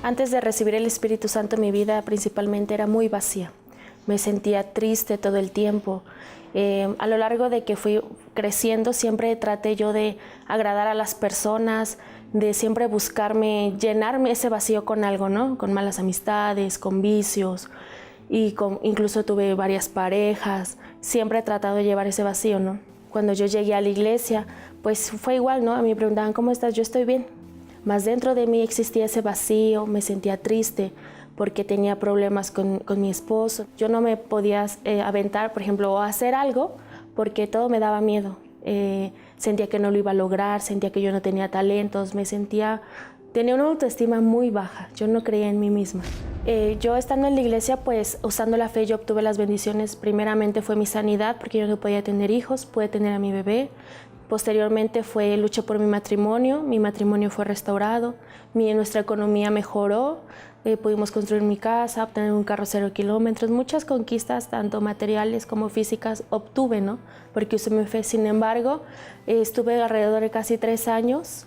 Antes de recibir el Espíritu Santo, mi vida principalmente era muy vacía. Me sentía triste todo el tiempo. A lo largo de que fui creciendo, siempre traté yo de agradar a las personas, de siempre buscarme, llenarme ese vacío con algo, ¿no? Con malas amistades, con vicios, incluso tuve varias parejas. Siempre he tratado de llevar ese vacío, ¿no? Cuando yo llegué a la iglesia, pues fue igual, ¿no? A mí me preguntaban, ¿cómo estás? Yo estoy bien. Mas dentro de mí existía ese vacío, me sentía triste porque tenía problemas con mi esposo. Yo no me podía aventar, por ejemplo, o hacer algo porque todo me daba miedo. Sentía que no lo iba a lograr, sentía que yo no tenía talentos, tenía una autoestima muy baja, yo no creía en mí misma. Yo estando en la iglesia, pues usando la fe, yo obtuve las bendiciones. Primeramente fue mi sanidad, porque yo no podía tener hijos, pude tener a mi bebé. Posteriormente luché por mi matrimonio fue restaurado, nuestra economía mejoró, pudimos construir mi casa, obtener un carro 0 kilómetros, muchas conquistas, tanto materiales como físicas, obtuve, ¿no? Porque usé mi fe. Sin embargo, estuve alrededor de casi 3 años,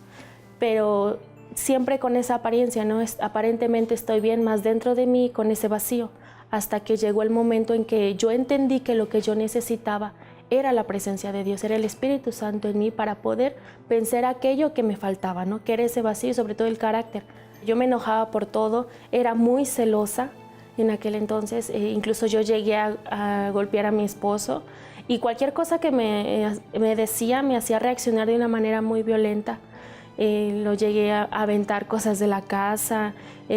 pero siempre con esa apariencia, ¿no? Aparentemente estoy bien, más dentro de mí con ese vacío, hasta que llegó el momento en que yo entendí que lo que yo necesitaba era la presencia de Dios, era el Espíritu Santo en mí para poder vencer aquello que me faltaba, ¿no? Que era ese vacío, sobre todo el carácter. Yo me enojaba por todo, era muy celosa en aquel entonces, incluso yo llegué a golpear a mi esposo y cualquier cosa que me decía me hacía reaccionar de una manera muy violenta. Lo llegué a aventar cosas de la casa,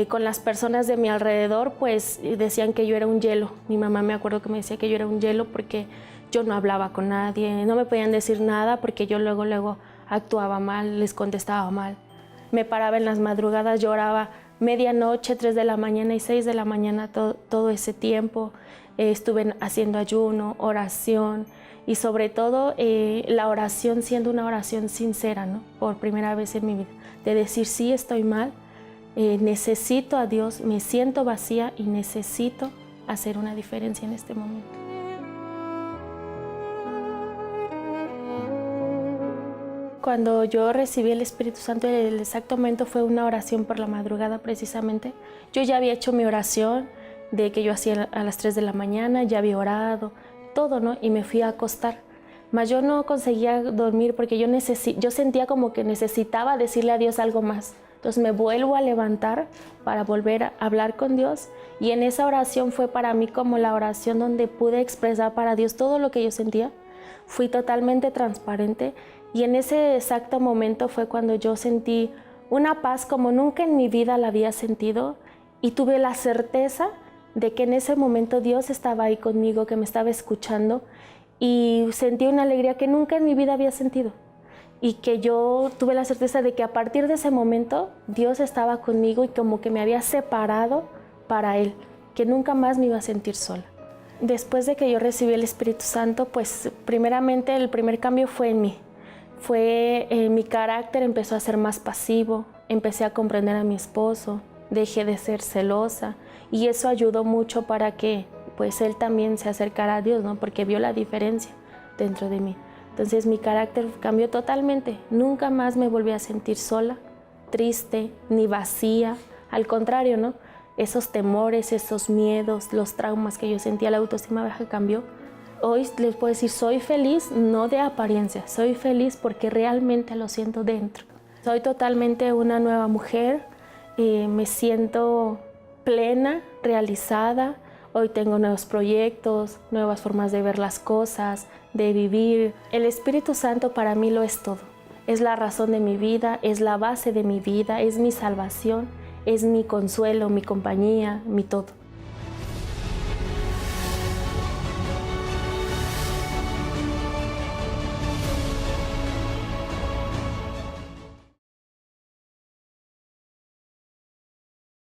con las personas de mi alrededor pues decían que yo era un hielo. Mi mamá me acuerdo que me decía que yo era un hielo porque yo no hablaba con nadie, no me podían decir nada porque yo luego actuaba mal, les contestaba mal. Me paraba en las madrugadas, lloraba medianoche, 3 de la mañana y 6 de la mañana todo ese tiempo. Estuve haciendo ayuno, oración y sobre todo la oración siendo una oración sincera, ¿no? Por primera vez en mi vida, de decir sí estoy mal, necesito a Dios, me siento vacía y necesito hacer una diferencia en este momento. Cuando yo recibí el Espíritu Santo, el exacto momento fue una oración por la madrugada precisamente. Yo ya había hecho mi oración de que yo hacía a las 3 de la mañana, ya había orado, todo, ¿no? Y me fui a acostar. Mas yo no conseguía dormir porque yo sentía como que necesitaba decirle a Dios algo más. Entonces me vuelvo a levantar para volver a hablar con Dios y en esa oración fue para mí como la oración donde pude expresar para Dios todo lo que yo sentía. Fui totalmente transparente y en ese exacto momento fue cuando yo sentí una paz como nunca en mi vida la había sentido y tuve la certeza de que en ese momento Dios estaba ahí conmigo, que me estaba escuchando y sentí una alegría que nunca en mi vida había sentido y que yo tuve la certeza de que a partir de ese momento Dios estaba conmigo y como que me había separado para Él, que nunca más me iba a sentir sola. Después de que yo recibí el Espíritu Santo, pues primeramente el primer cambio fue en mí. Mi carácter empezó a ser más pasivo, empecé a comprender a mi esposo, dejé de ser celosa y eso ayudó mucho para que pues él también se acercara a Dios, ¿no? Porque vio la diferencia dentro de mí. Entonces mi carácter cambió totalmente, nunca más me volví a sentir sola, triste, ni vacía, al contrario, ¿no? Esos temores, esos miedos, los traumas que yo sentía, la autoestima baja cambió. Hoy les puedo decir, soy feliz, no de apariencia, soy feliz porque realmente lo siento dentro. Soy totalmente una nueva mujer, me siento plena, realizada. Hoy tengo nuevos proyectos, nuevas formas de ver las cosas, de vivir. El Espíritu Santo para mí lo es todo. Es la razón de mi vida, es la base de mi vida, es mi salvación, es mi consuelo, mi compañía, mi todo.